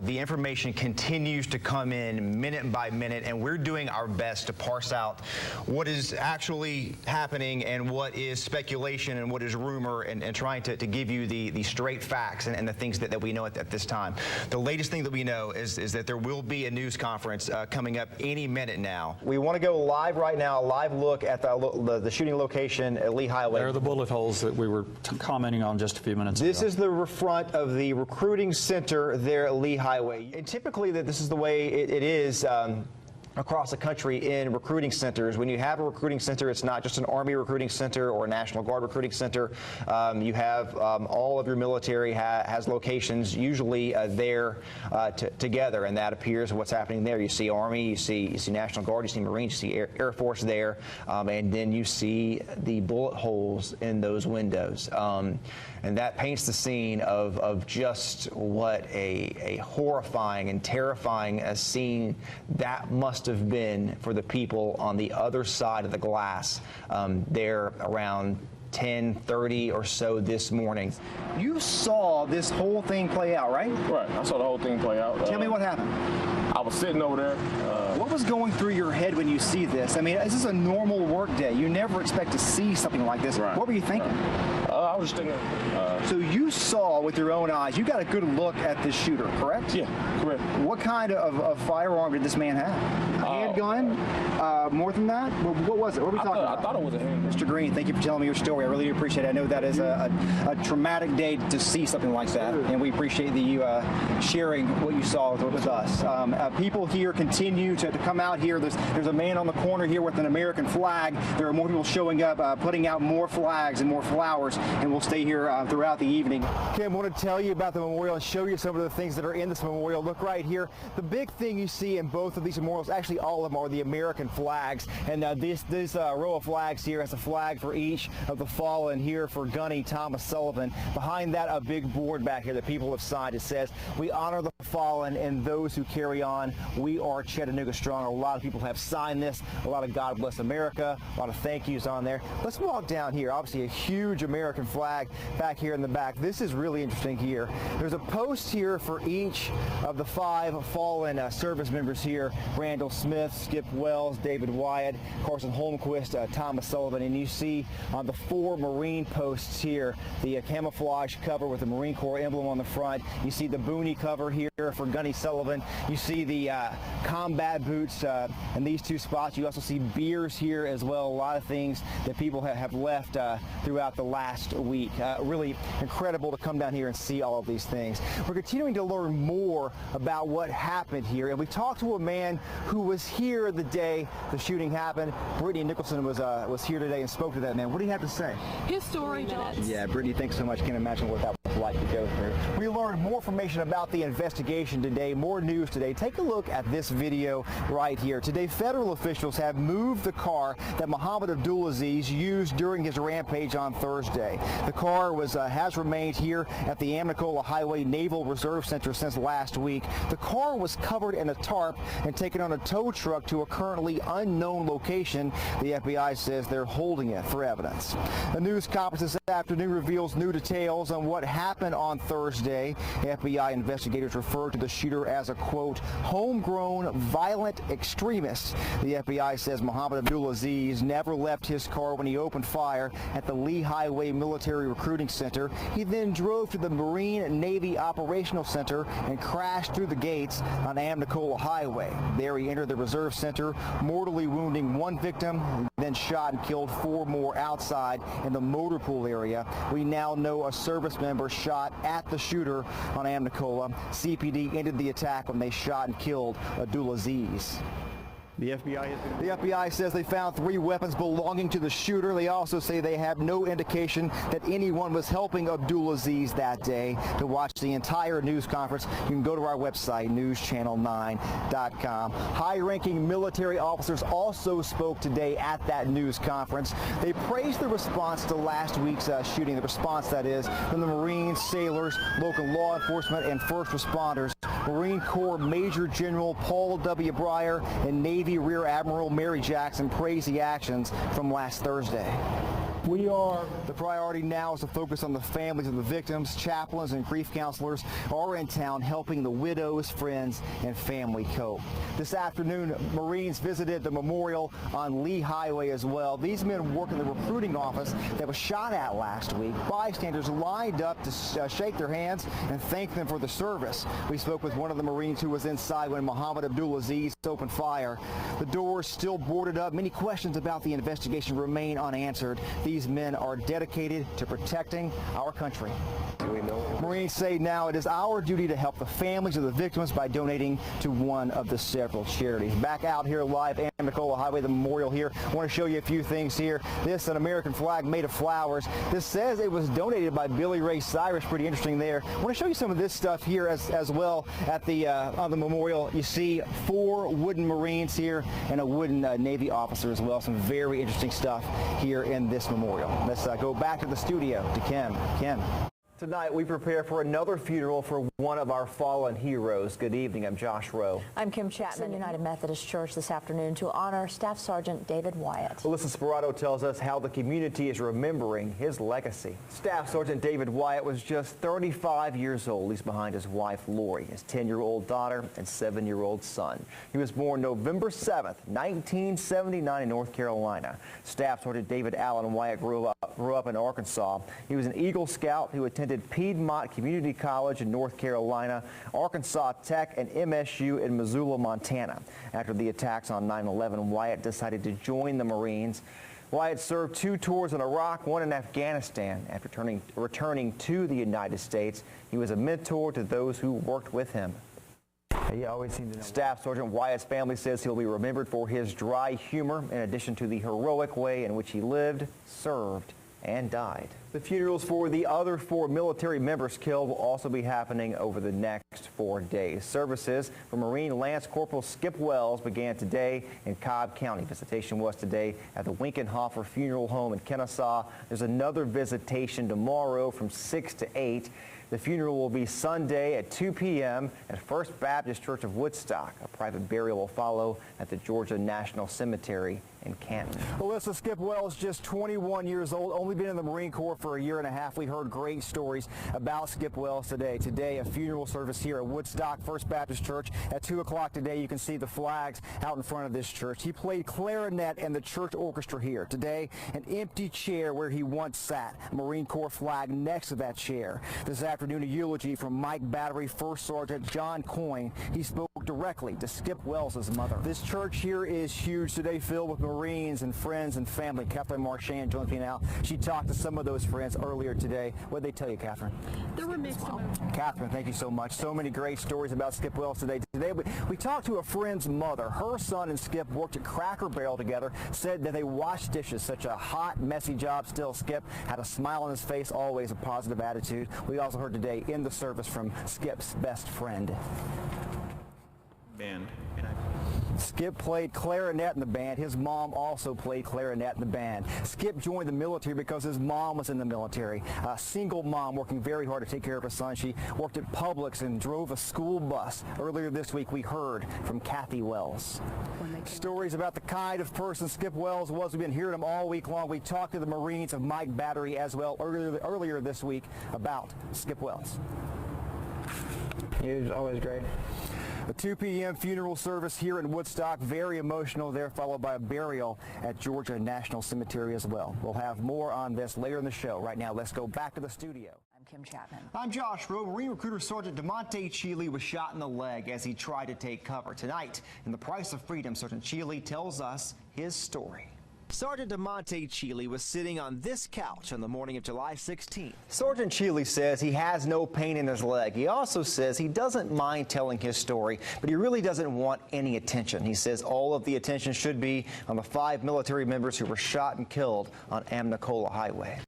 The information continues to come in minute by minute, and we're doing our best to parse out what is actually happening and what is speculation and what is rumor, and trying to give you the straight facts and the things that we know at this time. The latest thing that we know is that there will be a news conference coming up any minute now. We want to go live right now, a live look at the shooting location at Lee Highway. There are the bullet holes that we were commenting on just a few minutes ago. This is the front of the recruiting center there at Lee Highway. And typically, this is the way it is across the country in recruiting centers. When you have a recruiting center, it's not just an Army recruiting center or a National Guard recruiting center. You have all of your military has locations usually there together, and that appears what's happening there. You see Army, you see National Guard, you see Marines, you see Air Force there, and then you see the bullet holes in those windows. And that paints the scene of just what a horrifying and terrifying scene that must have been for the people on the other side of the glass there around 10:30 or so this morning. You saw this whole thing play out, right? Right. I saw the whole thing play out. Tell me what happened. I was sitting over there. What was going through your head when you see this? I mean, this is a normal work day. You never expect to see something like this. Right. What were you thinking? I was just thinking. So you saw with your own eyes, you got a good look at this shooter, correct? Yeah, correct. What kind of firearm did this man have? A handgun? More than that? What was it? What are we talking about? I thought it was a handgun. Mr. Green, thank you for telling me your story. I really do appreciate it. I know that is a traumatic day to see something like that, and we appreciate you sharing what you saw with us. People here continue to come out here. There's a man on the corner here with an American flag. There are more people showing up, putting out more flags and more flowers, and we'll stay here throughout the evening. Okay, I want to tell you about the memorial and show you some of the things that are in this memorial. Look right here. The big thing you see in both of these memorials, actually all of them, are the American flags. And this row of flags here has a flag for each of the fallen here for Gunny Thomas Sullivan. Behind that, a big board back here that people have signed. It says, "We honor the fallen and those who carry on. We are Chattanooga strong." A lot of people have signed this. A lot of God Bless America. A lot of thank yous on there. Let's walk down here. Obviously, a huge American flag back here in the back. This is really interesting here. There's a post here for each of the 5 fallen service members here: Randall Smith, Skip Wells, David Wyatt, Carson Holmquist, Thomas Sullivan. And you see on the 4 Marine posts here the camouflage cover with the Marine Corps emblem on the front. You see the boonie cover here for Gunny Sullivan. You see the combat boots in these 2 spots. You also see beers here as well. A lot of things that people have left throughout the last week. Really incredible to come down here and see all of these things. We're continuing to learn more about what happened here, and we talked to a man who was here the day the shooting happened. Brittany Nicholson was here today and spoke to that man. What do you have to say? His story, Jeanette. Yeah, Brittany, thanks so much. Can't imagine what that was like to go through. We learned more information about the investigation today, more news today. Take a look at this video right here. Today, federal officials have moved the car that Mohammed Abdulaziz used during his rampage on Thursday. The car has remained here at the Amnicola Highway Naval Reserve Center since last week. The car was covered in a tarp and taken on a tow truck to a currently unknown location. The FBI says they're holding it for evidence. A news conference this afternoon reveals new details on what happened on Thursday. FBI investigators referred to the shooter as a, quote, homegrown violent extremist. The FBI says Mohammed Abdulaziz never left his car when he opened fire at the Lee Highway Military Recruiting Center. He then drove to the Marine Navy Operational Center and crashed through the gates on Amnicola Highway. There he entered the Reserve Center, mortally wounding 1 victim, then shot and killed 4 more outside in the motor pool area. We now know a service member shot at the shooter on Amnicola. CPD ended the attack when they shot and killed Abdulaziz. The FBI says they found 3 weapons belonging to the shooter. They also say they have no indication that anyone was helping Abdulaziz that day. To watch the entire news conference, you can go to our website, NewsChannel9.com. High-ranking military officers also spoke today at that news conference. They praised the response to last week's shooting, the response, that is, from the Marines, sailors, local law enforcement, and first responders. Marine Corps Major General Paul W. Breyer and Navy Rear Admiral Mary Jackson praised the actions from last Thursday. The priority now is to focus on the families of the victims. Chaplains and grief counselors are in town helping the widows, friends, and family cope. This afternoon, Marines visited the memorial on Lee Highway as well. These men work in the recruiting office that was shot at last week. Bystanders lined up to shake their hands and thank them for the service. We spoke with one of the Marines who was inside when Muhammad Abdulaziz opened fire. The doors still boarded up. Many questions about the investigation remain unanswered. These men are dedicated to protecting our country. Marines say now it is our duty to help the families of the victims by donating to one of the several charities. Back out here live at Nicola Highway, the memorial here. I want to show you a few things here. This, an American flag made of flowers. This says it was donated by Billy Ray Cyrus. Pretty interesting there. I want to show you some of this stuff here as well at the on the memorial. You see 4 wooden Marines here and a wooden Navy officer as well. Some very interesting stuff here in this memorial. Let's go back to the studio to Kim. Kim. Tonight, we prepare for another funeral for one of our fallen heroes. Good evening. I'm Josh Roe. I'm Kim Chapman. United Methodist Church this afternoon to honor Staff Sergeant David Wyatt. Alyssa Sperato tells us how the community is remembering his legacy. Staff Sergeant David Wyatt was just 35 years old. He's behind his wife, Lori, his 10-year-old daughter, and 7-year-old son. He was born November 7th, 1979 in North Carolina. Staff Sergeant David Allen Wyatt grew up in Arkansas. He was an Eagle Scout who attended Piedmont Community College in North Carolina, Arkansas Tech, and MSU in Missoula, Montana. After the attacks on 9/11, Wyatt decided to join the Marines. Wyatt served 2 tours in Iraq, 1 in Afghanistan. After returning to the United States, he was a mentor to those who worked with him. He always seemed to know. Staff Sergeant Wyatt's family says he'll be remembered for his dry humor in addition to the heroic way in which he lived, served, and died. The funerals for the other 4 military members killed will also be happening over the next 4 days. Services for Marine Lance Corporal Skip Wells began today in Cobb County. Visitation was today at the Winkenhofer Funeral Home in Kennesaw. There's another visitation tomorrow from 6 to 8. The funeral will be Sunday at 2 p.m. at First Baptist Church of Woodstock. A private burial will follow at the Georgia National Cemetery in Canton. Alyssa, Skip Wells, just 21 years old, only been in the Marine Corps for 1.5 years. We heard great stories about Skip Wells today. Today, a funeral service here at Woodstock First Baptist Church at 2 o'clock today. You can see the flags out in front of this church. He played clarinet in the church orchestra here. Today, an empty chair where he once sat. A Marine Corps flag next to that chair. This afternoon, a eulogy from Mike Battery First Sergeant John Coyne. He spoke directly to Skip Wells' mother. This church here is huge today, filled with Marines and friends and family. Catherine Marchand joins me now. She talked to some of those friends earlier today. What did they tell you, Catherine? There were mixed emotions. Catherine, thank you so much. So many great stories about Skip Wells today. Today we talked to a friend's mother. Her son and Skip worked at Cracker Barrel together, said that they washed dishes. Such a hot, messy job. Still, Skip had a smile on his face, always a positive attitude. We also heard today in the service from Skip's best friend. Band. Skip played clarinet in the band. His mom also played clarinet in the band. Skip joined the military because his mom was in the military. A single mom working very hard to take care of her son. She worked at Publix and drove a school bus. Earlier this week, we heard from Kathy Wells. Stories about the kind of person Skip Wells was. We've been hearing them all week long. We talked to the Marines of Mike Battery as well earlier this week about Skip Wells. He was always great. A 2 p.m. funeral service here in Woodstock, very emotional there, followed by a burial at Georgia National Cemetery as well. We'll have more on this later in the show. Right now, let's go back to the studio. I'm Kim Chapman. I'm Josh Roe. Marine recruiter Sergeant DeMonte Cheeley was shot in the leg as he tried to take cover. Tonight, in The Price of Freedom, Sergeant Cheeley tells us his story. Sergeant DeMonte Cheeley was sitting on this couch on the morning of July 16th. Sergeant Cheeley says he has no pain in his leg. He also says he doesn't mind telling his story, but he really doesn't want any attention. He says all of the attention should be on the 5 military members who were shot and killed on Amnicola Highway.